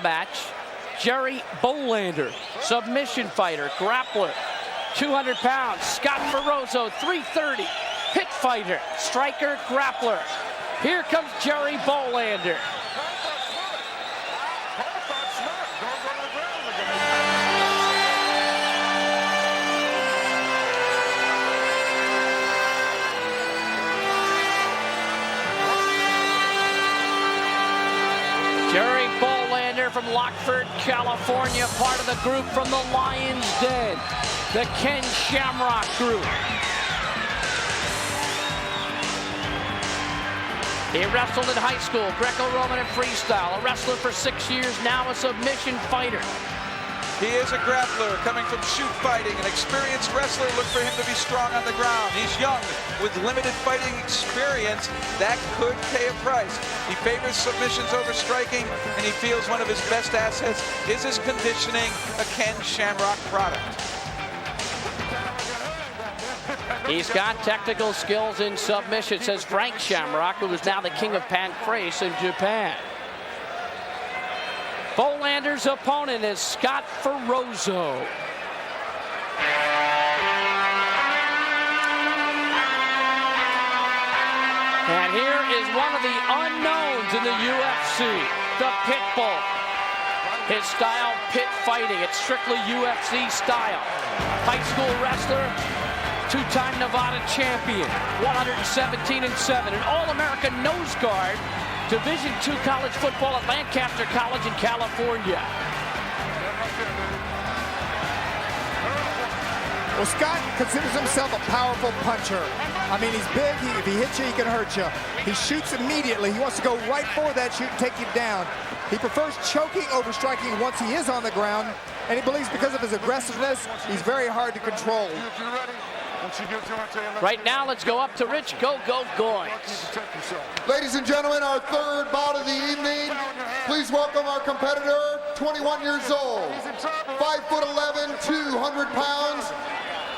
Match, Jerry Bohlander, submission fighter, grappler, 200 pounds. Scott Ferrozzo, 330, pit fighter, striker, grappler. Here comes Jerry Bohlander. Jerry Bohlander from Lockford, California, part of the group from the Lion's Den, the Ken Shamrock group. He wrestled in high school, Greco-Roman and freestyle, a wrestler for 6 years, now a submission fighter. He is a grappler coming from shoot fighting, an experienced wrestler. Look for him to be strong on the ground. He's young with limited fighting experience. That could pay a price. He favors submissions over striking, and he feels one of his best assets is his conditioning, a Ken Shamrock product. He's got technical skills in submission, says Frank Shamrock, who is now the king of pancrase in Japan. Bohlander's opponent is Scott Ferrozzo. And here is one of the unknowns in the UFC, the Pitbull. His style, pit fighting. It's strictly UFC style. High school wrestler, two-time Nevada champion, 117-7, an All-American nose guard, Division II college football at Lancaster College in California. Well, Scott considers himself a powerful puncher. I mean, he's big. If he hits you, he can hurt you. He shoots immediately. He wants to go right for that shoot and take you down. He prefers choking over striking once he is on the ground, and he believes because of his aggressiveness, he's very hard to control. Right now, let's go up to Rich Goins. Ladies and gentlemen, our third bout of the evening. Please welcome our competitor, 21 years old, 5'11", 200 pounds,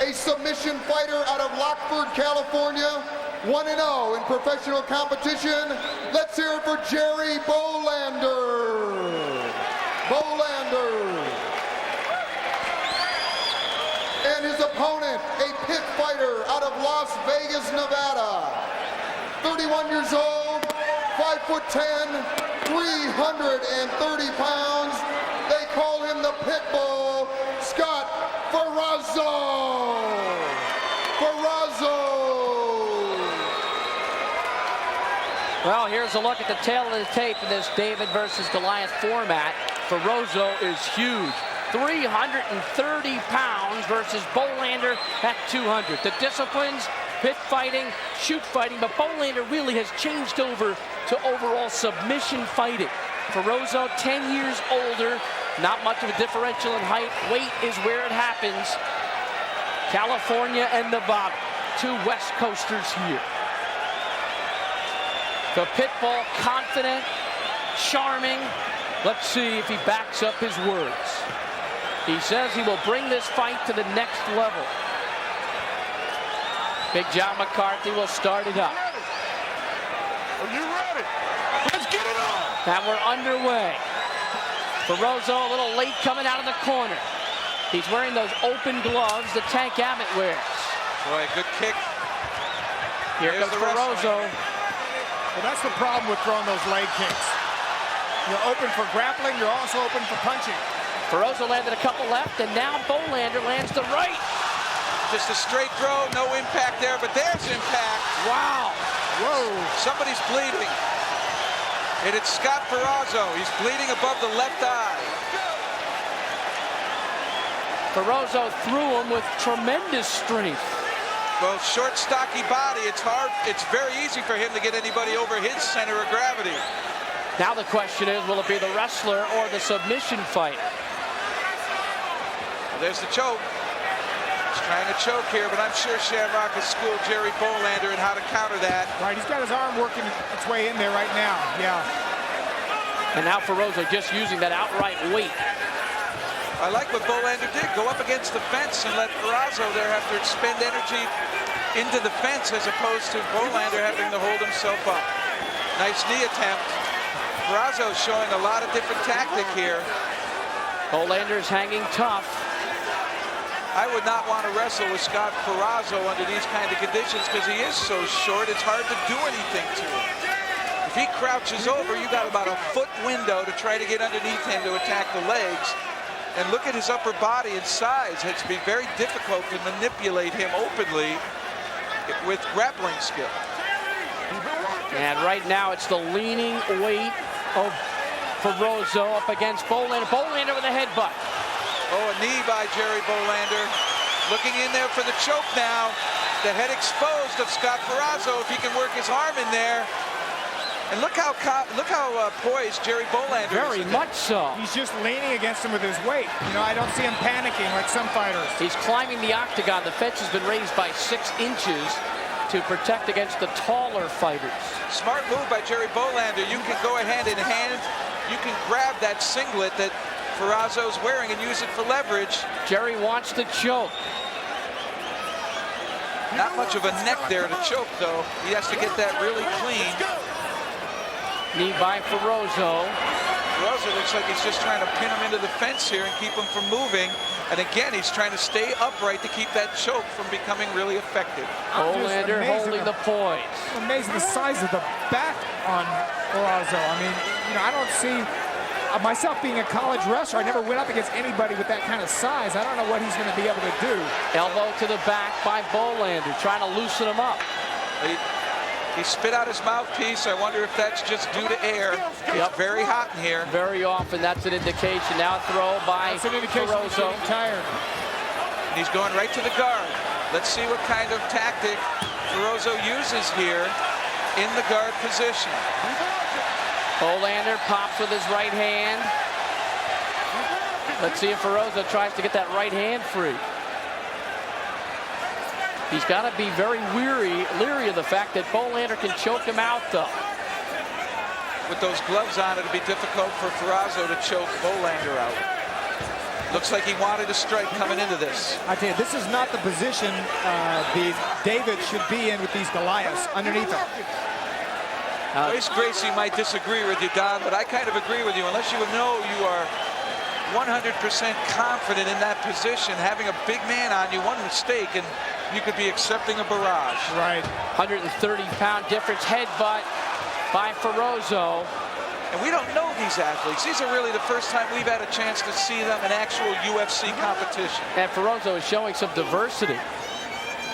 a submission fighter out of Lockford, California, 1-0 in professional competition. Let's hear it for Jerry Bohlander. And his opponent, a pit fighter out of Las Vegas, Nevada. 31 years old, 5'10", 330 pounds. They call him the Pitbull, Scott Ferrozzo. Well, here's a look at the tail of the tape in this David versus Goliath format. Ferrozzo is huge. 330 pounds versus Bohlander at 200. The disciplines, pit fighting, shoot fighting, but Bohlander really has changed over to overall submission fighting. Ferrozzo, 10 years older, not much of a differential in height. Weight is where it happens. California and Nevada, two West Coasters here. The Pitbull, confident, charming. Let's see if he backs up his words. He says he will bring this fight to the next level. Big John McCarthy will start it up. Are you ready? Let's get it on! And we're underway. Ferrozzo a little late coming out of the corner. He's wearing those open gloves that Tank Abbott wears. Boy, good kick. Here comes Ferrozzo. Well, that's the problem with throwing those leg kicks. You're open for grappling, you're also open for punching. Ferrozzo landed a couple left, and now Bohlander lands the right. Just a straight throw, no impact there, but there's impact. Wow. Whoa. Somebody's bleeding. And it's Scott Ferrozzo. He's bleeding above the left eye. Ferrozzo threw him with tremendous strength. Well, short, stocky body, it's hard. It's very easy for him to get anybody over his center of gravity. Now the question is, will it be the wrestler or the submission fight? Well, there's the choke. He's trying to choke here, but I'm sure Shamrock has schooled Jerry Bohlander in how to counter that. Right, he's got his arm working its way in there right now, yeah. And now Ferrozzo just using that outright weight. I like what Bohlander did, go up against the fence and let Ferrozzo there have to expend energy into the fence as opposed to Bohlander having to hold himself up. Nice knee attempt. Ferrozzo showing a lot of different tactic here. Bohlander's hanging tough. I would not want to wrestle with Scott Ferrozzo under these kind of conditions because he is so short, it's hard to do anything to him. If he crouches over, you got about a foot window to try to get underneath him to attack the legs. And look at his upper body and size. It's been very difficult to manipulate him openly with grappling skill. And right now it's the leaning weight of Ferrozzo up against Bohlander. Bohlander with a headbutt. Oh, a knee by Jerry Bohlander. Looking in there for the choke now. The head exposed of Scott Ferrozzo if he can work his arm in there. And look how poised Jerry Bohlander is. Very much so. He's just leaning against him with his weight. You know, I don't see him panicking like some fighters. He's climbing the octagon. The fence has been raised by 6 inches to protect against the taller fighters. Smart move by Jerry Bohlander. You can go ahead and you can grab that singlet that Ferrozzo's wearing and use it for leverage. Jerry wants to choke. Not much of a neck there to choke, though. He has to get that really clean. Knee by Ferrozzo. Ferrozzo looks like he's just trying to pin him into the fence here and keep him from moving. And again, he's trying to stay upright to keep that choke from becoming really effective. Bohlander holding the poise. Amazing the size of the back on Ferrozzo. I mean, you know, I don't see myself being a college wrestler. I never went up against anybody with that kind of size. I don't know what he's going to be able to do. Elbow to the back by Bohlander, trying to loosen him up. He spit out his mouthpiece. I wonder if that's just due to air. It's very hot in here. Very often that's an indication. Now throw by Ferrozzo. Tired. And he's going right to the guard. Let's see what kind of tactic Ferrozzo uses here in the guard position. Bohlander pops with his right hand. Let's see if Ferrozzo tries to get that right hand free. He's got to be very leery of the fact that Bohlander can choke him out, though. With those gloves on, it'll be difficult for Ferrozzo to choke Bohlander out. Looks like he wanted a strike coming into this. I tell you, this is not the position David should be in with these Goliaths underneath him. Royce Gracie might disagree with you, Don, but I kind of agree with you. Unless you know you are 100% confident in that position, having a big man on you, one mistake, and you could be accepting a barrage. Right. 130-pound difference, headbutt by Ferrozzo. And we don't know these athletes. These are really the first time we've had a chance to see them in actual UFC competition. And Ferrozzo is showing some diversity.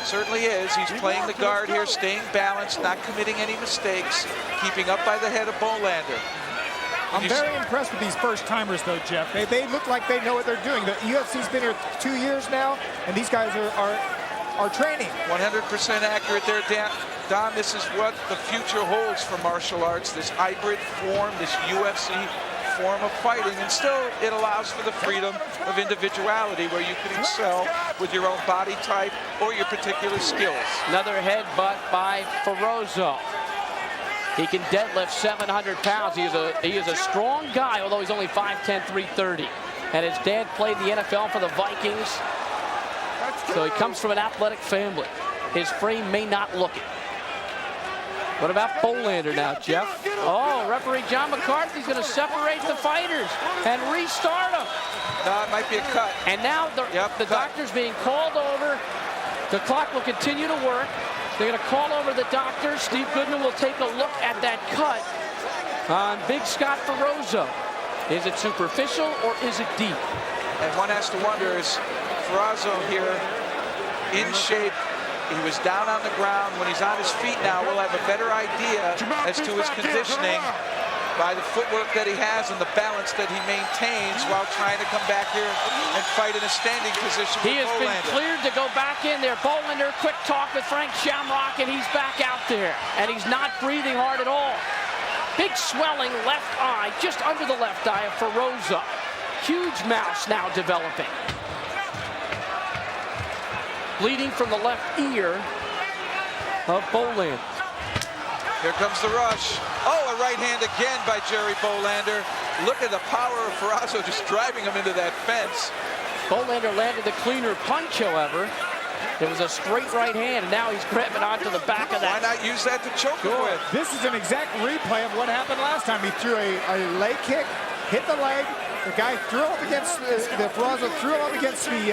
Certainly is. He's playing the guard here, staying balanced, not committing any mistakes, keeping up by the head of Bohlander. I'm very impressed with these first-timers, though, Jeff. They look like they know what they're doing. The UFC's been here 2 years now, and these guys are training. 100% accurate there, Don. This is what the future holds for martial arts, this hybrid form, this UFC form of fighting, and still it allows for the freedom of individuality where you can excel with your own body type or your particular skills. Another headbutt by Ferrozzo. He can deadlift 700 pounds. He is a strong guy, although he's only 5'10", 330. And his dad played the NFL for the Vikings. So he comes from an athletic family. His frame may not look it. What about Bohlander now, Jeff? Oh, referee John McCarthy's going to separate the fighters and restart them. No, it might be a cut. And now the doctor's being called over. The clock will continue to work. They're going to call over the doctor. Steve Goodman will take a look at that cut on Big Scott Ferrozzo. Is it superficial or is it deep? And one has to wonder, is Ferrozzo here in shape? He was down on the ground. When he's on his feet now, we'll have a better idea as to his conditioning by the footwork that he has and the balance that he maintains while trying to come back here and fight in a standing position with Bohlander. He has been cleared to go back in there. Bohlander, quick talk with Frank Shamrock, and he's back out there. And he's not breathing hard at all. Big swelling left eye, just under the left eye of Ferrozzo. Huge mouse now developing. Bleeding from the left ear of Bohlander. Here comes the rush. Oh, a right hand again by Jerry Bohlander. Look at the power of Ferrozzo just driving him into that fence. Bohlander landed the cleaner punch, however. It was a straight right hand, and now he's grabbing onto the back of Why that. not use that to choke him with? This is an exact replay of what happened last time. He threw a leg kick, hit the leg. The guy threw him up against the Ferrozzo, threw him up against the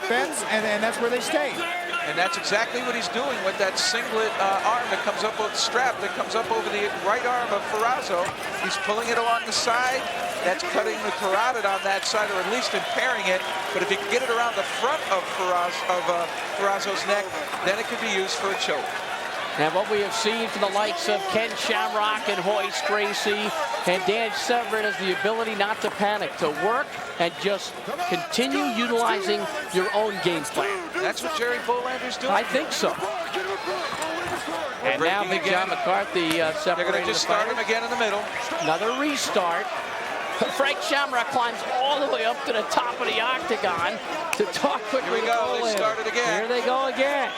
fence, and that's where they stayed. And that's exactly what he's doing with that singlet arm that comes up with the strap that comes up over the right arm of Ferrozzo. He's pulling it along the side. That's cutting the carotid on that side, or at least impairing it. But if you can get it around the front of Ferrozzo's neck, then it could be used for a choke. And what we have seen from the likes of Ken Shamrock and Hoist Gracie and Dan Severn is the ability not to panic, to work and just continue utilizing your own game plan. That's what Jerry Bohlander's doing. I think so. And now Big John McCarthy They're separating going to just the start him fighters. again in the middle. Another restart. Frank Shamrock climbs all the way up to the top of the octagon to talk quickly. Here we go. They started again. Here they go again.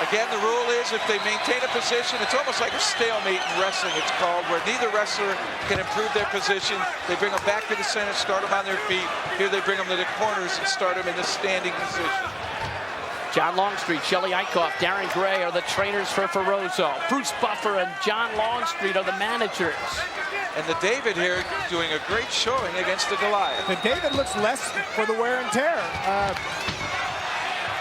Again, the rule is if they maintain a position, it's almost like a stalemate in wrestling, it's called, where neither wrestler can improve their position. They bring them back to the center, start them on their feet. Here they bring them to the corners and start them in the standing position. John Longstreet, Shelly Eichhoff, Darren Gray are the trainers for Ferrozzo. Bruce Buffer and John Longstreet are the managers. And the David here doing a great showing against the Goliath. The David looks less for the wear and tear.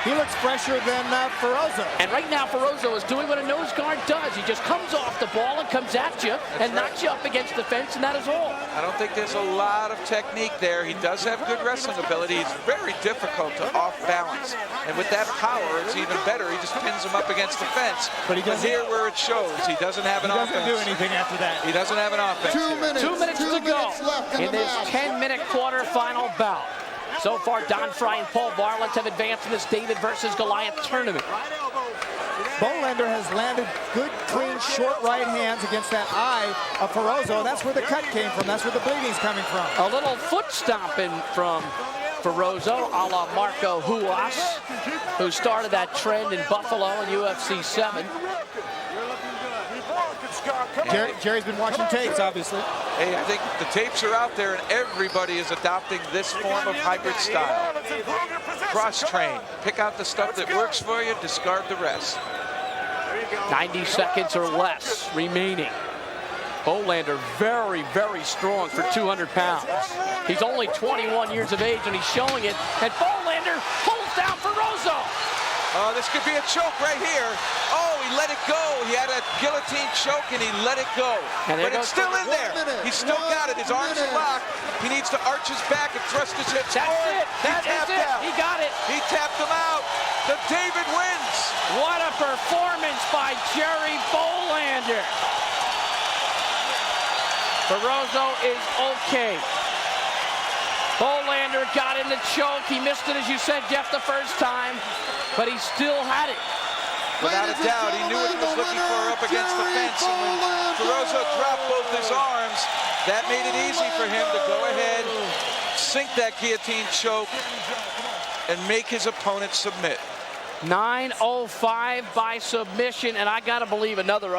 He looks fresher than Ferrozzo. And right now, Ferrozzo is doing what a nose guard does. He just comes off the ball and comes at you and knocks you up against the fence, and that is all. I don't think there's a lot of technique there. He does have good wrestling ability. He's very difficult to off balance. And with that power, it's even better. He just pins him up against the fence. But here where it shows, he doesn't have an offense. He doesn't do anything after that. He doesn't have an offense. 2 minutes. 2 minutes to go left in this 10-minute quarterfinal bout. So far, Don Fry and Paul Varlant have advanced in this David versus Goliath tournament. Bohlander has landed good, clean, short right hands against that eye of Ferrozzo. That's where the cut came from. That's where the bleeding's coming from. A little foot stomping from Ferrozzo, a la Marco Huas, who started that trend in Buffalo in UFC 7. Jerry's been watching tapes, obviously. Hey, I think the tapes are out there, and everybody is adopting this form of hybrid style. Cross-train. Pick out the stuff that works for you, discard the rest. 90 seconds or less remaining. Bohlander very, very strong for 200 pounds. He's only 21 years of age, and he's showing it. And Bohlander pulls down Ferrozzo. Oh, this could be a choke right here. Oh, he let it go. He had a guillotine choke, and he let it go. But it's still in there. He's still got it. His arms are locked. He needs to arch his back and thrust his hips forward. That is it. He got it. He tapped him out. The David wins. What a performance by Jerry Bohlander. Ferrozzo is okay. Bohlander got in the choke. He missed it, as you said, Jeff, the first time, but he still had it. Without a doubt, he knew what he was looking for up against the fence. And when Ferrozzo dropped both his arms, that made it easy for him to go ahead, sink that guillotine choke, and make his opponent submit. 9:05 by submission, and I got to believe another